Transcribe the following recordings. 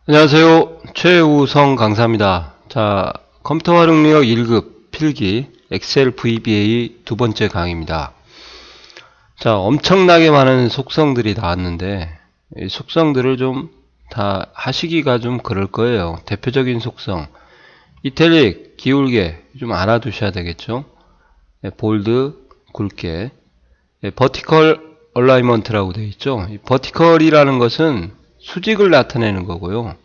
안녕하세요. 최우성 강사입니다. 자, 컴퓨터 활용력 1급 필기 엑셀 VBA 두 번째 강의입니다. 자, 엄청나게 많은 속성들이 나왔는데 이 속성들을 좀 다 하시기가 좀 그럴 거예요. 대표적인 속성 이탈릭, 기울게 좀 알아두셔야 되겠죠. 볼드, 굵게, 버티컬 얼라이먼트라고 되어 있죠. 이 버티컬이라는 것은 수직을 나타내는 거고요.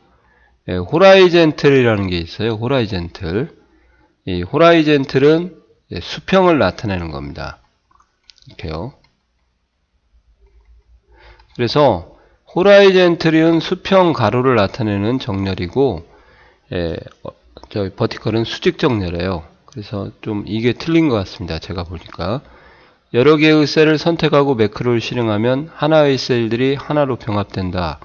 호라이젠틀이라는 게 있어요. 호라이젠틀. 이 호라이젠틀은 수평을 나타내는 겁니다. 이렇게요. 그래서 호라이젠틀은 수평 가로를 나타내는 정렬이고, 저 버티컬은 수직 정렬이에요. 그래서 좀 이게 틀린 것 같습니다. 제가 보니까. 여러 개의 셀을 선택하고 매크로를 실행하면 하나의 셀들이 하나로 병합된다.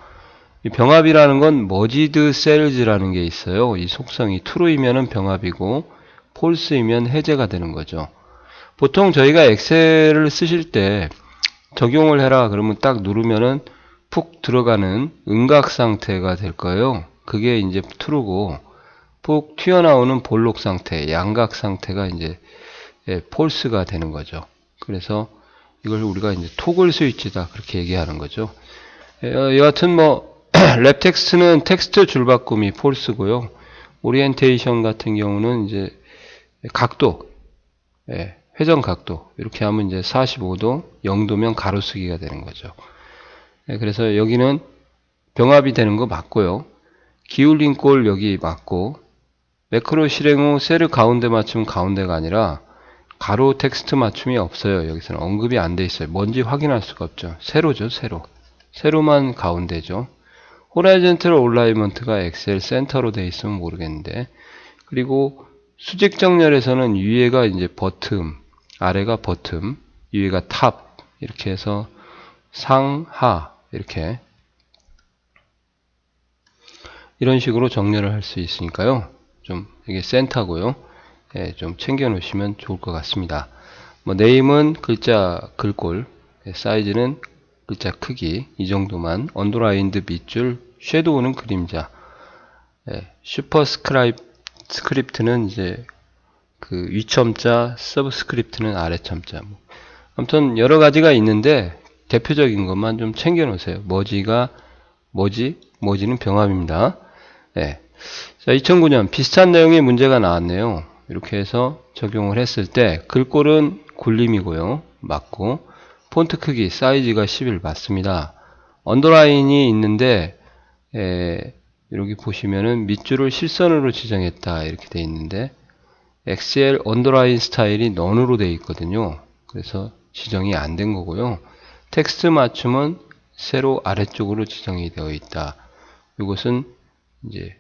이 병합이라는 건 머지드 셀즈라는 게 있어요. 이 속성이 true이면은 병합이고 false이면 해제가 되는 거죠. 보통 저희가 엑셀을 쓰실 때 적용을 해라 그러면 딱 누르면은 푹 들어가는 음각 상태가 될 거예요. 그게 이제 true고 푹 튀어나오는 볼록 상태, 양각 상태가 이제 false가 되는 거죠. 그래서 이걸 우리가 이제 토글 스위치다 그렇게 얘기하는 거죠. 여하튼 뭐 랩 텍스트는 텍스트 줄바꿈이 false고요. 오리엔테이션 같은 경우는 이제 각도, 회전 각도 이렇게 하면 이제 45도, 0도면 가로쓰기가 되는 거죠. 그래서 여기는 병합이 되는 거 맞고요. 기울린 꼴 여기 맞고 매크로 실행 후 셀을 가운데 맞추면 가운데가 아니라 가로 텍스트 맞춤이 없어요. 여기서는 언급이 안 돼 있어요. 뭔지 확인할 수가 없죠. 세로죠, 세로. 세로만 가운데죠. 호라이젠틀 올라이먼트가 엑셀 센터로 되어 있으면 모르겠는데, 그리고 수직 정렬에서는 위에가 이제 버튼, 아래가 버튼, 위에가 탑 이렇게 해서 상하 이렇게 이런 식으로 정렬을 할 수 있으니까요. 좀 이게 센터고요. 좀 챙겨 놓으시면 좋을 것 같습니다. 뭐 네임은 글자 글꼴, 사이즈는 글자 크기 이 정도만, 언더라인드 밑줄, 섀도우는 그림자, 슈퍼 스크립트는 이제 그 위첨자, 서브스크립트는 아래첨자. 아무튼 여러 가지가 있는데 대표적인 것만 좀 챙겨 놓으세요. 머지는 병합입니다. 자, 2009년 비슷한 내용의 문제가 나왔네요. 이렇게 해서 적용을 했을 때 글꼴은 굴림이고요. 맞고 폰트 크기 사이즈가 11 맞습니다. 언더라인이 있는데 여기 보시면은 밑줄을 실선으로 지정했다 이렇게 돼 있는데 엑셀 언더라인 스타일이 넌으로 돼 있거든요. 그래서 지정이 안 된 거고요. 텍스트 맞춤은 세로 아래쪽으로 지정이 되어 있다. 이것은 이제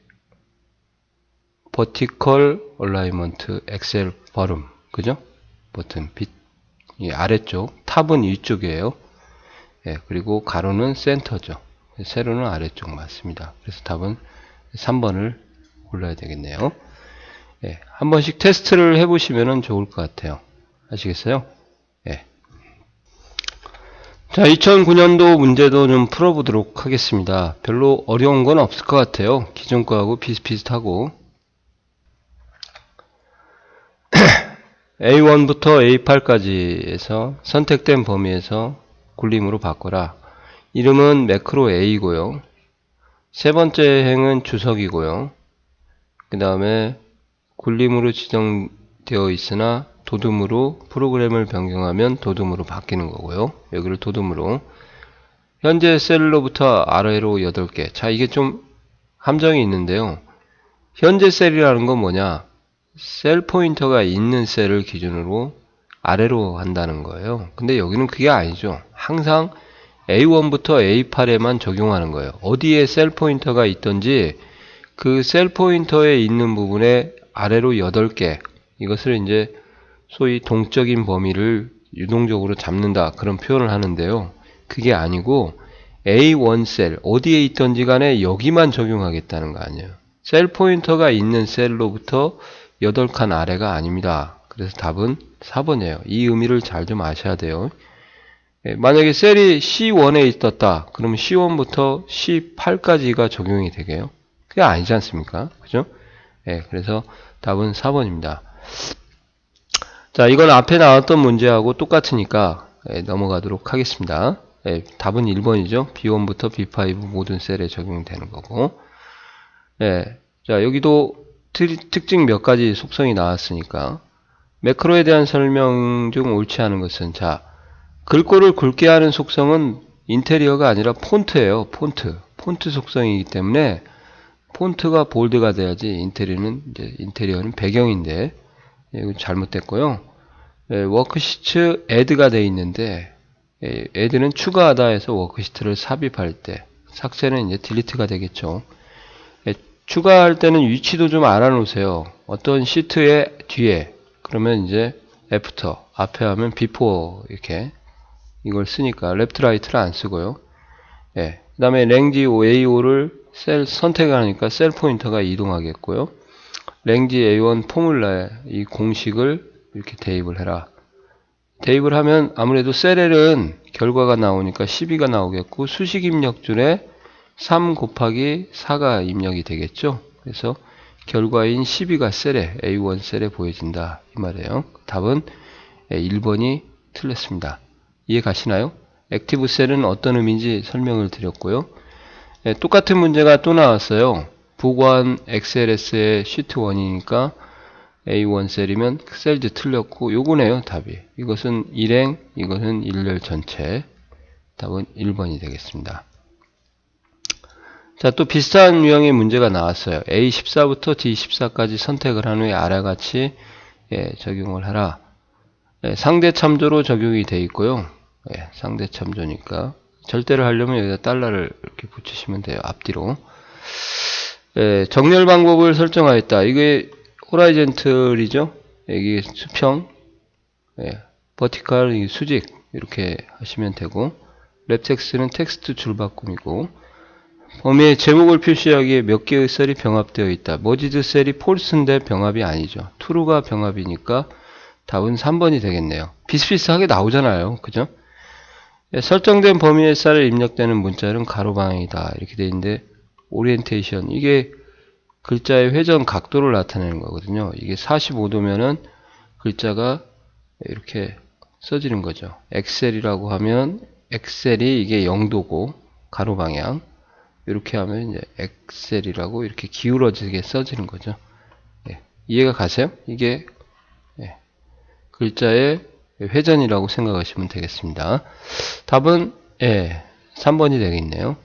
버티컬 얼라이먼트 엑셀 버름 그죠? 버튼 빛 아래쪽, 탑은 위쪽이에요. 그리고 가로는 센터죠. 세로는 아래쪽 맞습니다. 그래서 답은 3번을 골라야 되겠네요. 한 번씩 테스트를 해보시면 좋을 것 같아요. 아시겠어요? 자, 2009년도 문제도 좀 풀어보도록 하겠습니다. 별로 어려운 건 없을 것 같아요. 기존 거하고 비슷비슷하고 A1부터 A8까지에서 선택된 범위에서 굴림으로 바꿔라. 이름은 매크로 A고요. 세 번째 행은 주석이고요. 그 다음에 굴림으로 지정되어 있으나 도둠으로 프로그램을 변경하면 도둠으로 바뀌는 거고요. 여기를 도둠으로. 현재 셀로부터 아래로 8개. 자, 이게 좀 함정이 있는데요. 현재 셀이라는 건 뭐냐? 셀 포인터가 있는 셀을 기준으로 아래로 한다는 거예요. 근데 여기는 그게 아니죠. 항상 A1부터 A8에만 적용하는 거예요. 어디에 셀 포인터가 있든지 그 셀 포인터에 있는 부분에 아래로 8개. 이것을 이제 소위 동적인 범위를 유동적으로 잡는다. 그런 표현을 하는데요. 그게 아니고 A1 셀, 어디에 있든지 간에 여기만 적용하겠다는 거 아니에요. 셀 포인터가 있는 셀로부터 8칸 아래가 아닙니다. 그래서 답은 4번이에요. 이 의미를 잘 좀 아셔야 돼요. 만약에 셀이 C1에 있었다. 그러면 C1부터 C8까지가 적용이 되게요. 그게 아니지 않습니까? 그죠? 예, 그래서 답은 4번입니다. 자, 이건 앞에 나왔던 문제하고 똑같으니까 넘어가도록 하겠습니다. 답은 1번이죠. B1부터 B5 모든 셀에 적용되는 거고. 자, 여기도 특징 몇 가지 속성이 나왔으니까 매크로에 대한 설명 중 옳지 않은 것은, 자, 글꼴을 굵게 하는 속성은 인테리어가 아니라 폰트예요. 폰트 속성이기 때문에 폰트가 볼드가 돼야지 인테리어는 배경인데, 이거 잘못됐고요. 워크시트 애드가 돼 있는데, 애드는 추가하다 해서 워크시트를 삽입할 때, 삭제는 이제 딜리트가 되겠죠. 추가할 때는 위치도 좀 알아놓으세요. 어떤 시트의 뒤에, 그러면 이제 애프터, 앞에 하면 비포, 이렇게 이걸 쓰니까 레프트 라이트를 안 쓰고요. 그 다음에 랭지 A5를 셀 선택을 하니까 셀 포인터가 이동하겠고요. 랭지 A1 포뮬라에 이 공식을 이렇게 대입을 해라. 대입을 하면 아무래도 셀L은 결과가 나오니까 12가 나오겠고, 수식 입력줄에 3 곱하기 4가 입력이 되겠죠. 그래서 결과인 12가 셀에, A1 셀에 보여진다, 이 말이에요. 답은 1번이 틀렸습니다. 이해 가시나요? 액티브 셀은 어떤 의미인지 설명을 드렸고요. 똑같은 문제가 또 나왔어요. 부관 XLS의 시트 1이니까 A1 셀이면 셀즈 틀렸고, 요거네요, 답이. 이것은 일행, 이것은 일렬 전체. 답은 1번이 되겠습니다. 자, 또 비슷한 유형의 문제가 나왔어요. A14부터 D14까지 선택을 한 후에 아래 같이 적용을 하라. 상대 참조로 적용이 되어 있고요. 상대 참조니까 절대를 하려면 여기다 달러를 이렇게 붙이시면 돼요. 앞뒤로. 정렬 방법을 설정하였다. 이게 호라이젠틀이죠. 여기 수평, 버티컬, 수직 이렇게 하시면 되고, 랩텍스트는 텍스트 줄바꿈이고, 범위에 제목을 표시하기에 몇 개의 셀이 병합되어 있다. 머지드 셀이 폴스인데 병합이 아니죠. true가 병합이니까 답은 3번이 되겠네요. 비슷비슷하게 나오잖아요. 그죠? 설정된 범위의 셀에 입력되는 문자는 가로 방향이다. 이렇게 되어 있는데, 오리엔테이션, 이게 글자의 회전 각도를 나타내는 거거든요. 이게 45도면은 글자가 이렇게 써지는 거죠. 엑셀이라고 하면 엑셀이 이게 0도고 가로 방향, 이렇게 하면 이제 엑셀이라고 이렇게 기울어지게 써지는 거죠. 이해가 가세요? 이게 글자의 회전이라고 생각하시면 되겠습니다. 답은 3번이 되겠네요.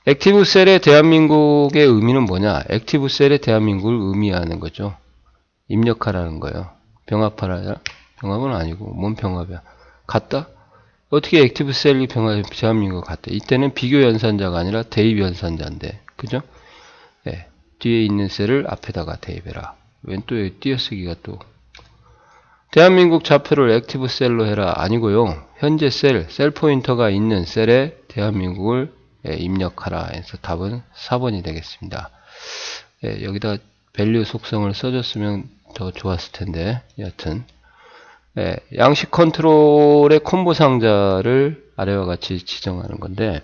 액티브 셀의 대한민국의 의미는 뭐냐? 액티브 셀의 대한민국을 의미하는 거죠. 입력하라는 거예요. 병합하라. 병합은 아니고, 뭔 병합이야? 같다? 어떻게 액티브 셀이 대한민국 같다? 이때는 비교 연산자가 아니라 대입 연산자인데, 그죠? 뒤에 있는 셀을 앞에다가 대입해라. 웬 또 띄어쓰기가 또. 대한민국 좌표를 액티브 셀로 해라. 아니고요. 현재 셀 포인터가 있는 셀에 대한민국을 입력하라 해서 답은 4번이 되겠습니다. 여기다 밸류 속성을 써줬으면 더 좋았을 텐데, 여하튼 양식 컨트롤의 콤보 상자를 아래와 같이 지정하는 건데,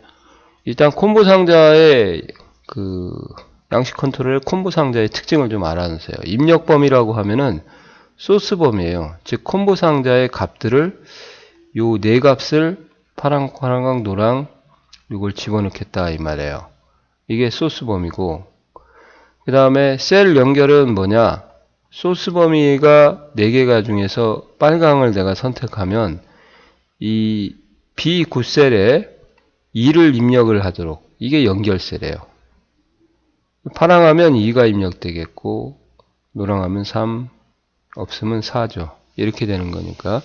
일단 콤보 상자의 양식 컨트롤의 콤보 상자의 특징을 좀 알아놓으세요. 입력 범위라고 하면은 소스 범위예요. 즉 콤보 상자의 값들을 요 네 값을 파랑, 노랑 이걸 집어넣겠다 이 말이에요. 이게 소스 범위고, 그 다음에 셀 연결은 뭐냐? 소스 범위가 4개가 중에서 빨강을 내가 선택하면 이 B9셀에 2를 입력을 하도록, 이게 연결셀이에요. 파랑하면 2가 입력되겠고, 노랑하면 3, 없으면 4죠. 이렇게 되는 거니까.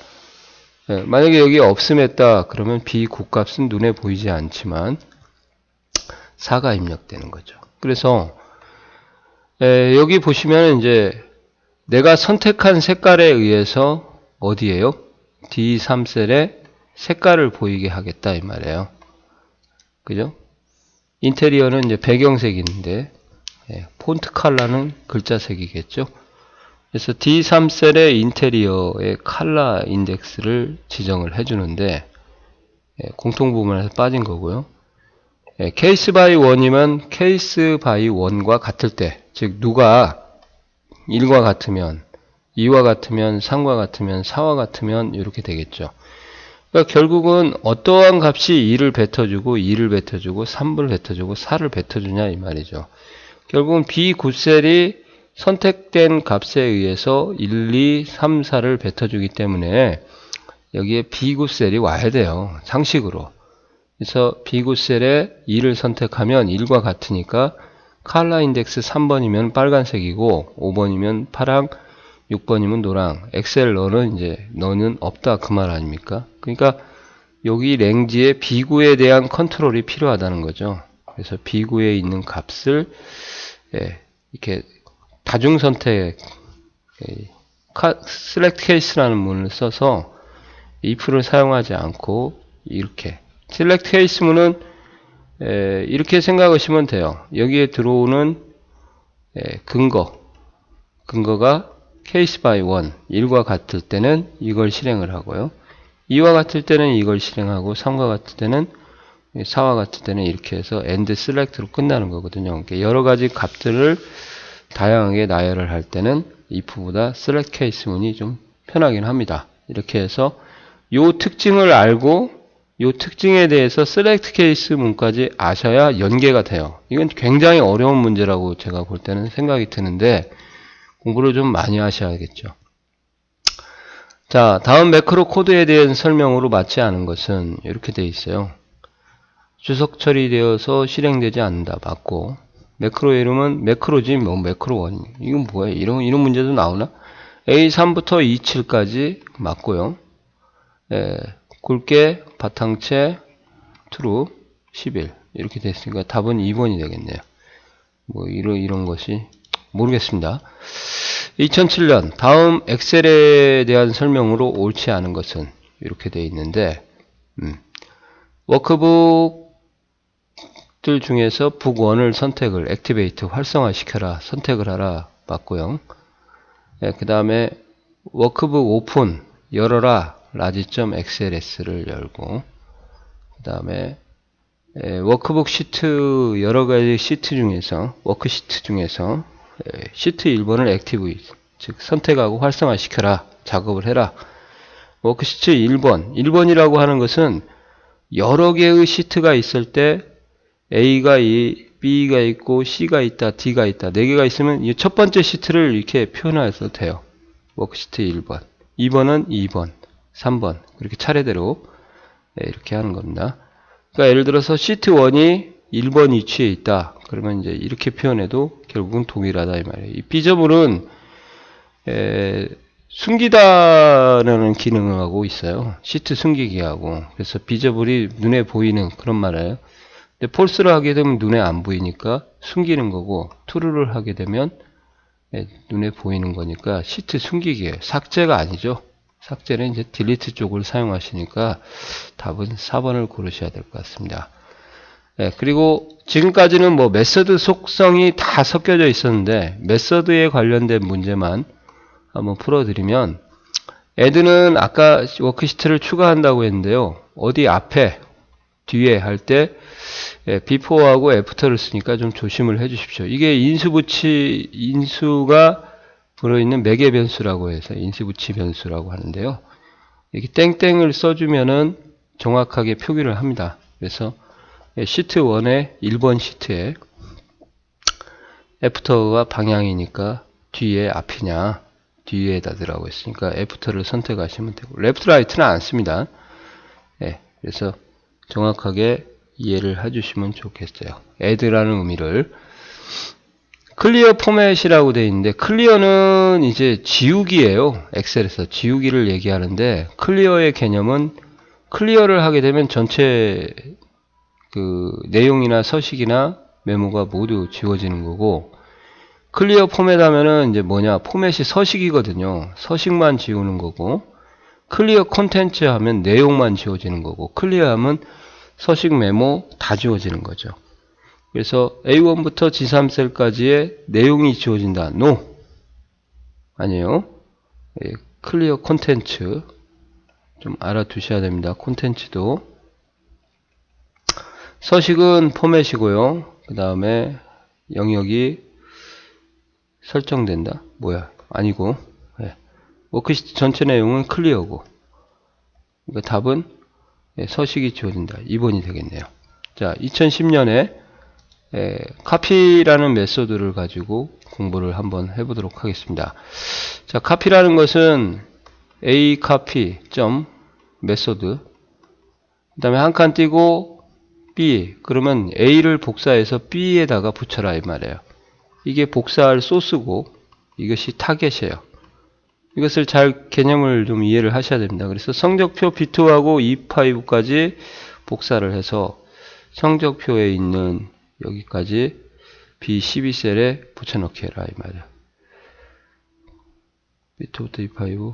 만약에 여기 없음했다 그러면 B9 값은 눈에 보이지 않지만 4가 입력되는 거죠. 그래서 여기 보시면 이제 내가 선택한 색깔에 의해서 어디에요? D3셀에 색깔을 보이게 하겠다 이 말이에요. 그죠? 인테리어는 이제 배경색인데 폰트 컬러는 글자색이겠죠. 그래서 D3셀의 인테리어의 컬러 인덱스를 지정을 해주는데 공통 부분에서 빠진 거고요. 케이스 바이 원이면 케이스 바이 원과 같을 때, 즉 누가 1과 같으면, 2와 같으면, 3과 같으면, 4와 같으면 이렇게 되겠죠. 그러니까 결국은 어떠한 값이 2를 뱉어주고 2를 뱉어주고 3을 뱉어주고 4를 뱉어주냐 이 말이죠. 결국은 B9셀이 선택된 값에 의해서 1, 2, 3, 4를 뱉어주기 때문에 여기에 B9셀이 와야 돼요. 상식으로. 그래서 B9셀에 2를 선택하면 1과 같으니까 컬러 인덱스 3번이면 빨간색이고 5번이면 파랑, 6번이면 노랑. 엑셀 너는 없다 그 말 아닙니까? 그러니까 여기 랭지에 B9에 대한 컨트롤이 필요하다는 거죠. 그래서 B9에 있는 값을 이렇게 다중선택 select case라는 문을 써서 if를 사용하지 않고 이렇게 select case 문은 이렇게 생각하시면 돼요. 여기에 들어오는 근거가 case by one 1과 같을 때는 이걸 실행을 하고요. 2와 같을 때는 이걸 실행하고 3과 같을 때는 4와 같을 때는 이렇게 해서 end select로 끝나는 거거든요. 그러니까 여러 가지 값들을 다양하게 나열을 할 때는 if보다 select case 문이 좀 편하긴 합니다. 이렇게 해서 요 특징을 알고 요 특징에 대해서 select case 문까지 아셔야 연계가 돼요. 이건 굉장히 어려운 문제라고 제가 볼 때는 생각이 드는데 공부를 좀 많이 하셔야겠죠. 자, 다음 매크로 코드에 대한 설명으로 맞지 않은 것은 이렇게 되어 있어요. 주석 처리되어서 실행되지 않는다. 맞고 매크로 이름은 매크로지 뭐 매크로1 이건 뭐야? 이런 문제도 나오나? A3부터 E7까지 맞고요. 굵게 바탕채 true 11 이렇게 됐으니까 답은 2번이 되겠네요. 뭐 이런 것이 모르겠습니다. 2007년 다음 엑셀에 대한 설명으로 옳지 않은 것은 이렇게 되어 있는데 워크북들 중에서 북 1을 선택을 액티베이트 활성화시켜라 선택을 하라 맞고요. 그 다음에 워크북 오픈 열어라 라지.xls를 열고 그 다음에 워크북 시트 여러가지 시트 중에서 워크시트 중에서 시트 1번을 액티브 즉 선택하고 활성화시켜라 작업을 해라. 워크시트 1번이라고 하는 것은 여러 개의 시트가 있을 때 A가 B가 있고 C가 있다 D가 있다 4개가 있으면 이 첫 번째 시트를 이렇게 표현해서 돼요. 워크시트 1번 2번은 2번 3번 그렇게 차례대로 이렇게 하는 겁니다. 그러니까 예를 들어서 시트 1이 1번 위치에 있다. 그러면 이제 이렇게 표현해도 결국은 동일하다 이 말이에요. 이 비저블은 숨기다라는 기능을 하고 있어요. 시트 숨기기하고. 그래서 비저블이 눈에 보이는 그런 말이에요. 근데 폴스를 하게 되면 눈에 안 보이니까 숨기는 거고 true를 하게 되면 눈에 보이는 거니까 시트 숨기기예요. 삭제가 아니죠. 삭제는 이제 딜리트 쪽을 사용하시니까 답은 4번을 고르셔야 될 것 같습니다. 그리고 지금까지는 뭐 메서드 속성이 다 섞여져 있었는데 메서드에 관련된 문제만 한번 풀어드리면 add는 아까 워크시트를 추가한다고 했는데요. 어디 앞에 뒤에 할 때 before하고 after를 쓰니까 좀 조심을 해 주십시오. 이게 인수가 들어있는 매개 변수라고 해서 인수붙이 변수라고 하는데요. 이렇게 땡땡을 써주면은 정확하게 표기를 합니다. 그래서 시트 1의 1번 시트에 애프터가 방향이니까 뒤에 앞이냐 뒤에다 들어가고 있으니까 애프터를 선택하시면 되고 레프트 라이트는 안 씁니다. 그래서 정확하게 이해를 해주시면 좋겠어요. add라는 의미를 클리어 포맷이라고 되어 있는데 클리어는 이제 지우기예요. 엑셀에서 지우기를 얘기하는데 클리어의 개념은 클리어를 하게 되면 전체 그 내용이나 서식이나 메모가 모두 지워지는 거고 클리어 포맷 하면은 이제 뭐냐 포맷이 서식이거든요. 서식만 지우는 거고 클리어 콘텐츠 하면 내용만 지워지는 거고 클리어 하면 서식 메모 다 지워지는 거죠. 그래서 A1부터 G3셀까지의 내용이 지워진다. No. 아니에요. 클리어 콘텐츠 좀 알아두셔야 됩니다. 콘텐츠도. 서식은 포맷이고요. 그 다음에 영역이 설정된다. 뭐야? 아니고. 예. 워크시트 전체 내용은 클리어고. 그러니까 답은 서식이 지워진다. 2번이 되겠네요. 자, 2010년에 카피라는 메소드를 가지고 공부를 한번 해보도록 하겠습니다. 자, 카피라는 것은 a copy 메소드 그 다음에 한 칸 띄고 b 그러면 a를 복사해서 b에다가 붙여라 이 말이에요. 이게 복사할 소스고 이것이 타겟이에요. 이것을 잘 개념을 좀 이해를 하셔야 됩니다. 그래서 성적표 B2하고 E5까지 복사를 해서 성적표에 있는 여기까지 B12셀에 붙여넣기 해라 이 말이에요. B2부터 E5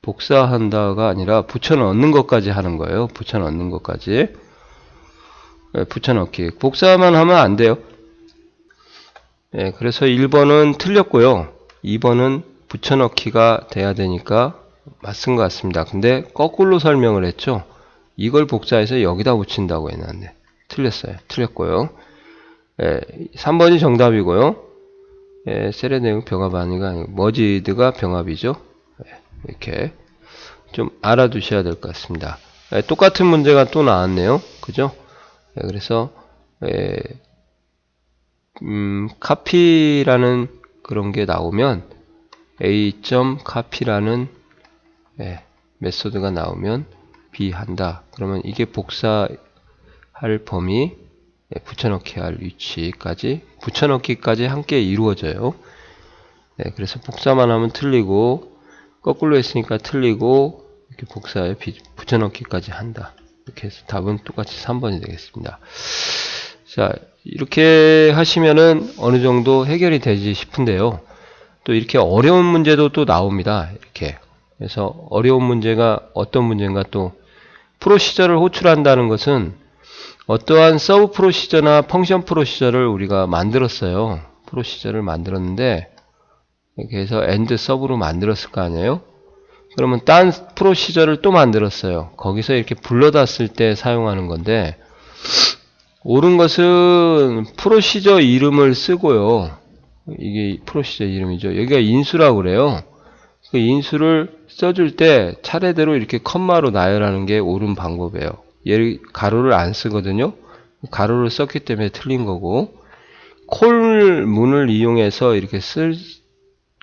복사한다가 아니라 붙여넣는 것까지 하는 거예요. 붙여넣는 것까지. 붙여넣기. 복사만 하면 안 돼요. 네, 그래서 1번은 틀렸고요. 2번은 붙여넣기가 돼야 되니까 맞은 것 같습니다. 근데 거꾸로 설명을 했죠. 이걸 복사해서 여기다 붙인다고 해놨네. 틀렸어요. 틀렸고요. 3번이 정답이고요. 셀의 내용 병합 아니가 아니고 머지드가 병합이죠. 이렇게 좀 알아두셔야 될 것 같습니다. 똑같은 문제가 또 나왔네요. 그죠? 그래서 카피라는 그런 게 나오면 a.copy라는 메소드가 나오면 b 한다. 그러면 이게 복사할 범위 붙여넣기 할 위치까지 붙여넣기까지 함께 이루어져요. 그래서 복사만 하면 틀리고 거꾸로 했으니까 틀리고 이렇게 복사에 붙여넣기까지 한다. 이렇게 해서 답은 똑같이 3번이 되겠습니다. 자, 이렇게 하시면은 어느 정도 해결이 되지 싶은데요. 또 이렇게 어려운 문제도 또 나옵니다. 이렇게. 그래서 어려운 문제가 어떤 문제인가 또 프로시저를 호출한다는 것은 어떠한 서브 프로시저나 펑션 프로시저를 우리가 만들었어요. 프로시저를 만들었는데 이렇게 해서 엔드 서브로 만들었을 거 아니에요? 그러면 딴 프로시저를 또 만들었어요. 거기서 이렇게 불러다 쓸 때 사용하는 건데 옳은 것은 프로시저 이름을 쓰고요. 이게 프로시저 이름이죠. 여기가 인수라고 그래요. 그 인수를 써줄 때 차례대로 이렇게 컴마로 나열하는 게 옳은 방법이에요. 얘를 가로를 안 쓰거든요. 가로를 썼기 때문에 틀린 거고 콜문을 이용해서 이렇게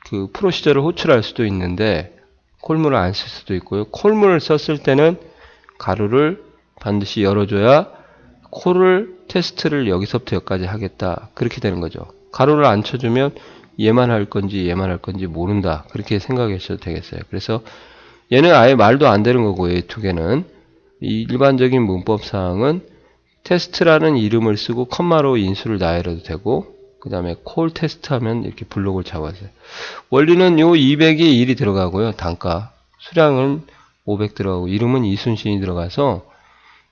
그 프로시저를 호출할 수도 있는데 콜문을 안 쓸 수도 있고요. 콜문을 썼을 때는 가로를 반드시 열어줘야 콜을 테스트를 여기서부터 여기까지 하겠다. 그렇게 되는 거죠. 가로를 안 쳐주면 얘만 할 건지 얘만 할 건지 모른다. 그렇게 생각하셔도 되겠어요. 그래서 얘는 아예 말도 안 되는 거고 이 두 개는 이 일반적인 문법사항은 테스트라는 이름을 쓰고 컴마로 인수를 나열해도 되고 그 다음에 콜 테스트 하면 이렇게 블록을 잡아서요. 원리는 요 200이 1이 들어가고요. 단가 수량은 500 들어가고 이름은 이순신이 들어가서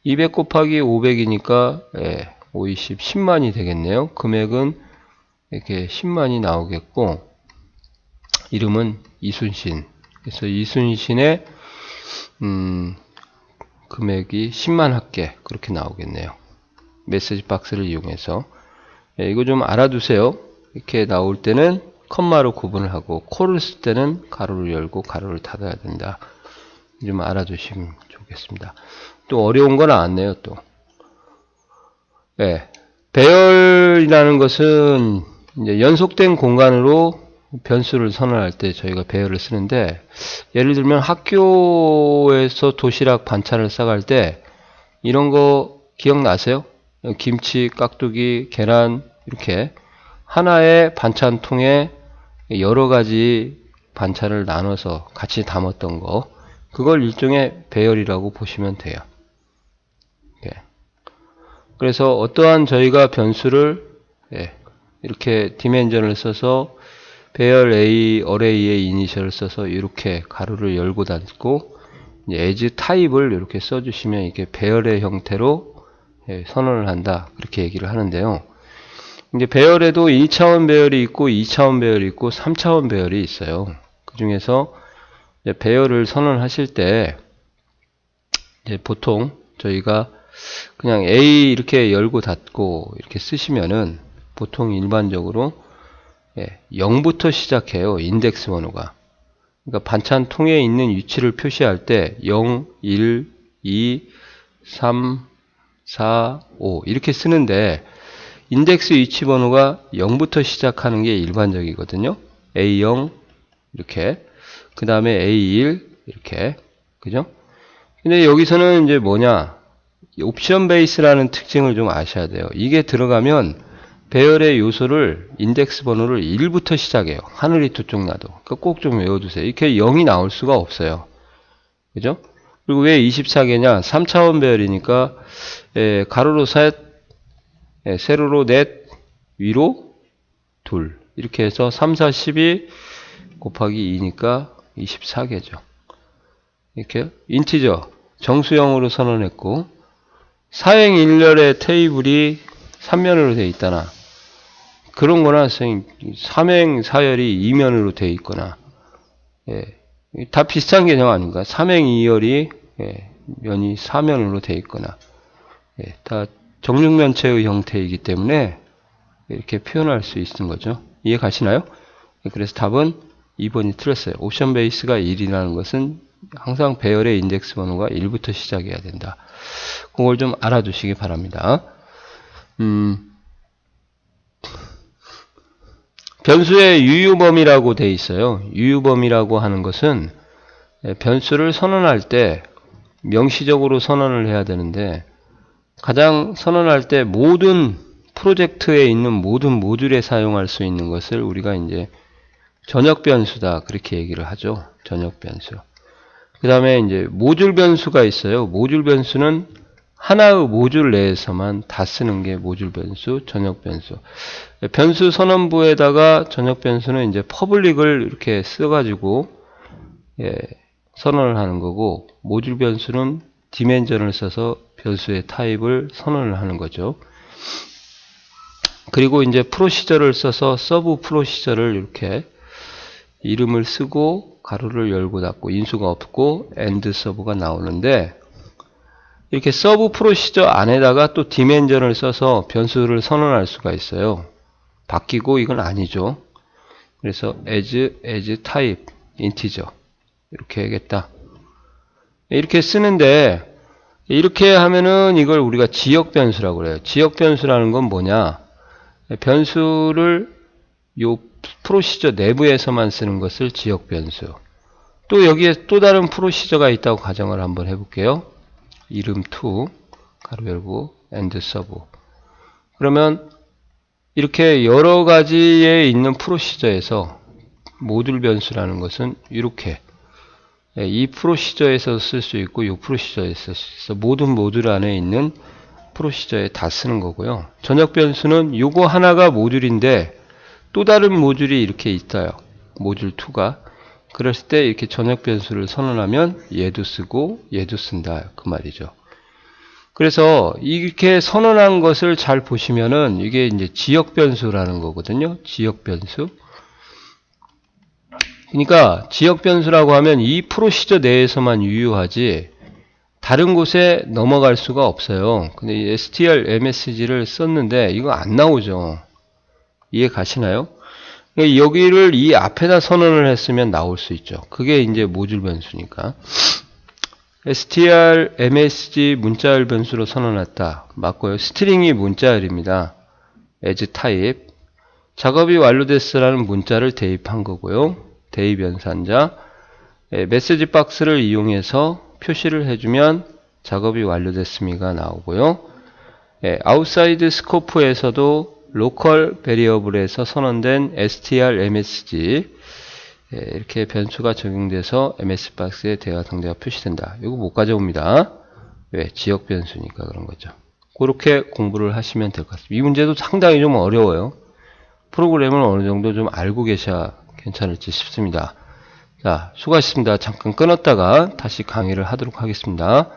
200 곱하기 500이니까 520 10만이 되겠네요. 금액은 이렇게 10만이 나오겠고 이름은 이순신. 그래서 이순신의 금액이 10만 합계 그렇게 나오겠네요. 메시지 박스를 이용해서 이거 좀 알아두세요. 이렇게 나올 때는 컴마로 구분을 하고 콜을 쓸 때는 가로를 열고 가로를 닫아야 된다. 좀 알아두시면 좋겠습니다. 또 어려운 거 나왔네요. 또 배열이라는 것은 이제 연속된 공간으로 변수를 선언할 때 저희가 배열을 쓰는데 예를 들면 학교에서 도시락 반찬을 싸갈 때 이런 거 기억나세요? 김치, 깍두기, 계란 이렇게 하나의 반찬통에 여러 가지 반찬을 나눠서 같이 담았던 거 그걸 일종의 배열이라고 보시면 돼요. 그래서 어떠한 저희가 변수를 이렇게 디멘전을 써서 배열 A, 어레이의 이니셜을 써서 이렇게 가로를 열고 닫고 as 타입을 이렇게 써주시면 이게 배열의 형태로 선언을 한다. 그렇게 얘기를 하는데요. 이제 배열에도 1차원 배열이 있고 2차원 배열이 있고 3차원 배열이 있어요. 그 중에서 배열을 선언하실 때 이제 보통 저희가 그냥 A 이렇게 열고 닫고 이렇게 쓰시면은 보통 일반적으로 0부터 시작해요. 인덱스 번호가. 그러니까 반찬 통에 있는 위치를 표시할 때 0, 1, 2, 3, 4, 5 이렇게 쓰는데 인덱스 위치 번호가 0부터 시작하는 게 일반적이거든요. A0 이렇게 그 다음에 A1 이렇게 그죠? 근데 여기서는 이제 뭐냐 옵션 베이스라는 특징을 좀 아셔야 돼요. 이게 들어가면 배열의 요소를 인덱스 번호를 1부터 시작해요. 하늘이 두 쪽 나도. 그러니까 꼭 좀 외워두세요. 이렇게 0이 나올 수가 없어요. 그죠? 그리고 왜 24개냐? 3차원 배열이니까 가로로 셋, 세로로 넷, 위로 둘 이렇게 해서 3, 4, 12 곱하기 2니까 24개죠. 이렇게 인티저 정수형으로 선언했고 사행 일렬의 테이블이 3면으로 되어 있다나 그런 거나 삼행 사열이 2면으로 되어 있거나 다 비슷한 개념 아닌가? 삼행 2열이 면이 4면으로 되어 있거나 다 정육면체의 형태이기 때문에 이렇게 표현할 수 있는 거죠. 이해 가시나요? 그래서 답은 2번이 틀렸어요. 옵션 베이스가 1이라는 것은 항상 배열의 인덱스 번호가 1부터 시작해야 된다. 그걸 좀 알아두시기 바랍니다. 변수의 유효범위라고 되어 있어요. 유효범위라고 하는 것은 변수를 선언할 때 명시적으로 선언을 해야 되는데 가장 선언할 때 모든 프로젝트에 있는 모든 모듈에 사용할 수 있는 것을 우리가 이제 전역 변수다 그렇게 얘기를 하죠. 전역 변수. 그 다음에 이제 모듈 변수가 있어요. 모듈 변수는 하나의 모듈 내에서만 다 쓰는 게 모듈 변수, 전역 변수. 변수 선언부에다가 전역 변수는 이제 퍼블릭을 이렇게 써가지고 선언을 하는 거고 모듈 변수는 디멘전을 써서 변수의 타입을 선언을 하는 거죠. 그리고 이제 프로시저를 써서 서브 프로시저를 이렇게 이름을 쓰고 가로를 열고 닫고 인수가 없고 엔드 서브가 나오는데 이렇게 서브 프로시저 안에다가 또 디멘전을 써서 변수를 선언할 수가 있어요. 바뀌고 이건 아니죠. 그래서 as type integer 이렇게 해야겠다. 이렇게 쓰는데 이렇게 하면은 이걸 우리가 지역 변수라고 그래요. 지역 변수라는 건 뭐냐? 변수를 요 프로시저 내부에서만 쓰는 것을 지역 변수. 또 여기에 또 다른 프로시저가 있다고 가정을 한번 해볼게요. 이름 to 가로 열고 end 서브. 그러면 이렇게 여러 가지에 있는 프로시저에서 모듈 변수라는 것은 이렇게 이 프로시저에서 쓸 수 있고 이 프로시저에서 쓸 수 있어. 모든 모듈 안에 있는 프로시저에 다 쓰는 거고요. 전역 변수는 요거 하나가 모듈인데 또 다른 모듈이 이렇게 있어요. 모듈 2가. 그랬을 때 이렇게 전역 변수를 선언하면 얘도 쓰고 얘도 쓴다. 그 말이죠. 그래서 이렇게 선언한 것을 잘 보시면은 이게 이제 지역 변수라는 거거든요. 지역 변수. 그러니까 지역 변수라고 하면 이 프로시저 내에서만 유효하지 다른 곳에 넘어갈 수가 없어요. 근데 str msg를 썼는데 이거 안 나오죠. 이해 가시나요? 여기를 이 앞에다 선언을 했으면 나올 수 있죠. 그게 이제 모듈 변수니까. str msg 문자열 변수로 선언했다. 맞고요. 스트링이 문자열입니다. as type. 작업이 완료됐으라는 문자를 대입한 거고요. 대입 연산자. 메시지 박스를 이용해서 표시를 해주면 작업이 완료됐습니까 나오고요. 아웃사이드 스코프에서도 로컬 베리어블에서 선언된 strmsg 이렇게 변수가 적용돼서 ms박스에 대화 상대가 표시된다. 이거 못 가져옵니다. 왜? 지역 변수니까 그런 거죠. 그렇게 공부를 하시면 될 것 같습니다. 이 문제도 상당히 좀 어려워요. 프로그램을 어느 정도 좀 알고 계셔야 괜찮을지 싶습니다. 자, 수고하셨습니다. 잠깐 끊었다가 다시 강의를 하도록 하겠습니다.